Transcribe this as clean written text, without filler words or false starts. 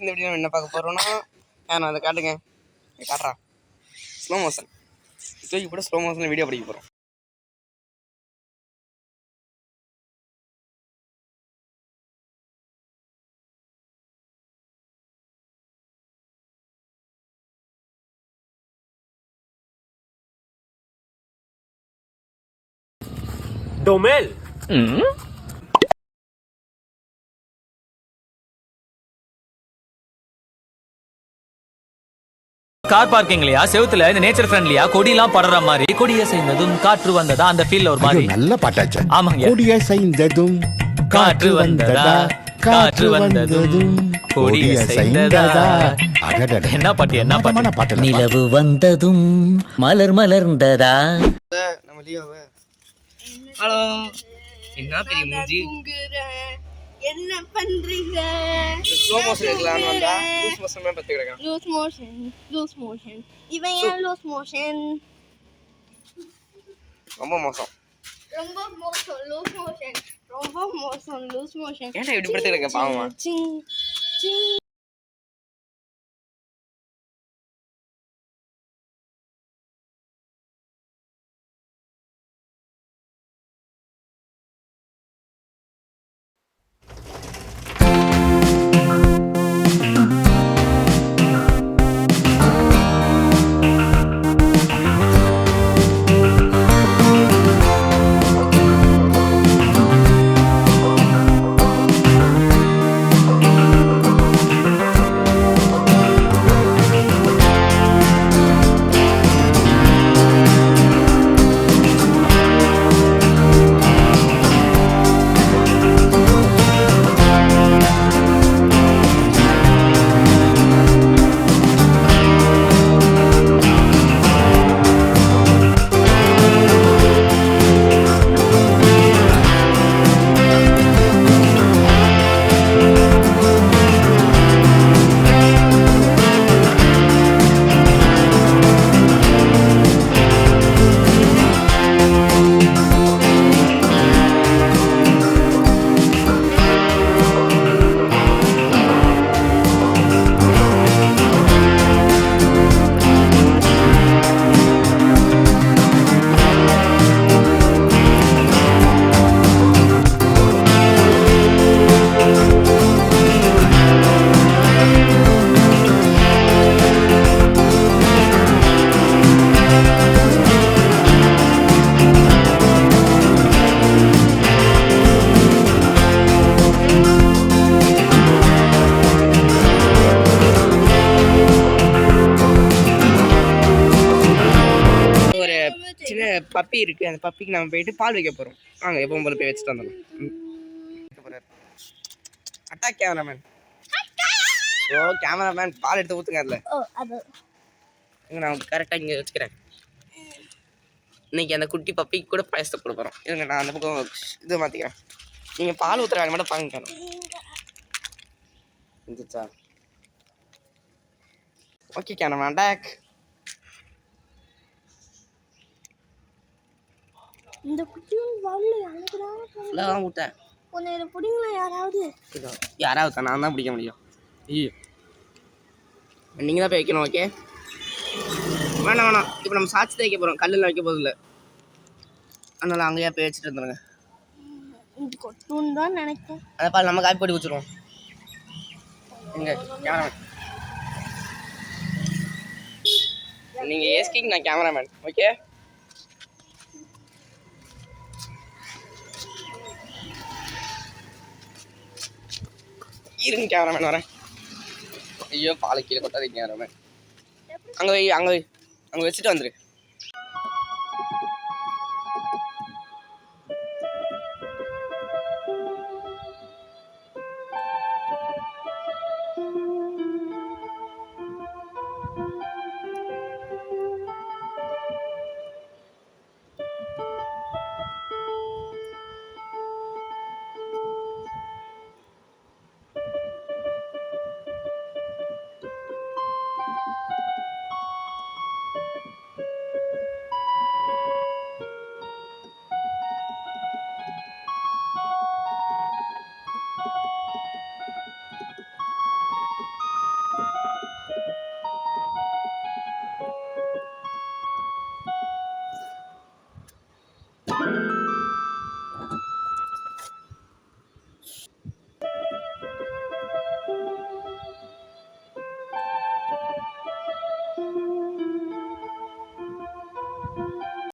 இந்த வீடியோ என்ன பார்க்க போகிறோன்னா நான் அதை காட்டுங்க காட்டுறா ஸ்லோ மோஷன் தூக்கி போட்டு ஸ்லோ மோஷனில் வீடியோ படிக்க போகிறோம். டொமேல் கார் பார்க்கிங்லயா செவுத்துல இந்த நேச்சர் ஃப்ரெண்ட்லியா கொடிலாம் படற மாதிரி கொடிய செய்ததும் காற்று வந்ததா அந்த ஃபீல்ல ஒரு மாதிரி நல்ல பாட்டாச்சு. ஆமாங்க. கொடிய செய்ததும் காற்று வந்ததா காற்று வந்ததும் கொடிய செய்ததா. என்ன பாட்டு என்ன பாட்டு. நிலவு வந்ததும் மலர் மலர்ந்ததா. நம்ம லியோவை ஹலோ என்ன பெரிய மூஞ்சி என்ன பண்றீங்க? ஸ்லோ மோஷன் எடுக்கலாம்னு வந்தா லூஸ் மோஷன் தான் பத்தி கிடக்கான். லூஸ் மோஷன் இவன் ஏன் லூஸ் மோஷன்? ரொம்ப மோசம் லூஸ் மோஷன் ஏன்டா இப்படி படுத்து கிடக்க பாவமா? சின்ன பப்பி இருக்கு, அந்த பப்பிக்கு நம்ம போயிட்டு பால் வைக்க போறோம். வாங்க எப்பவும் போல போய் வச்சுட்டு வந்துடலாம். Attack cameraman. ஓ கேமராமேன் பால் எடுத்து ஊத்துங்க அதுல. நான் கரெக்டா இங்க வச்சுக்கிறேன். இன்னைக்கு அந்த குட்டி பப்பிக்கு கூட பாயசத்தை கொடுக்க போறோம். இருங்க நான் அந்த பக்கம் இது மாத்திக்கிறேன். நீங்க பால் ஊத்துறாங்க மட்டும் பாருங்க. இருந்துச்சா? Okay cameraman attack. இந்த குட்டியும் வால்ல அங்கடா ஊட்டேன். உன்னை இத புடிங்களா யாராவது தான் நான் தான் பிடிக்க முடியும். ஐயோ நீங்கள் தான் போய் வைக்கணும். ஓகே வேணாம் இப்போ நம்ம சாட்சி தான் வைக்க போகிறோம், கல்லில் வைக்க போதில்லை. அதனால் அங்கேயா போய் வச்சுட்டு இருந்துருங்க. இது கொட்டுன்னு தான் நினைக்கிறேன். அதை பால் நம்ம காப்பி போட்டு வச்சுருவோம். எங்க கேமராமேன் நீங்கள் ஏஸ்கிங், நான் கேமராமேன். ஓகே இருங்க கேமராமேன் வரேன். ஐயோ பாலை கீழே கொட்டாதீங்க கேமராமேன். அங்கே வச்சுட்டு வந்துரு.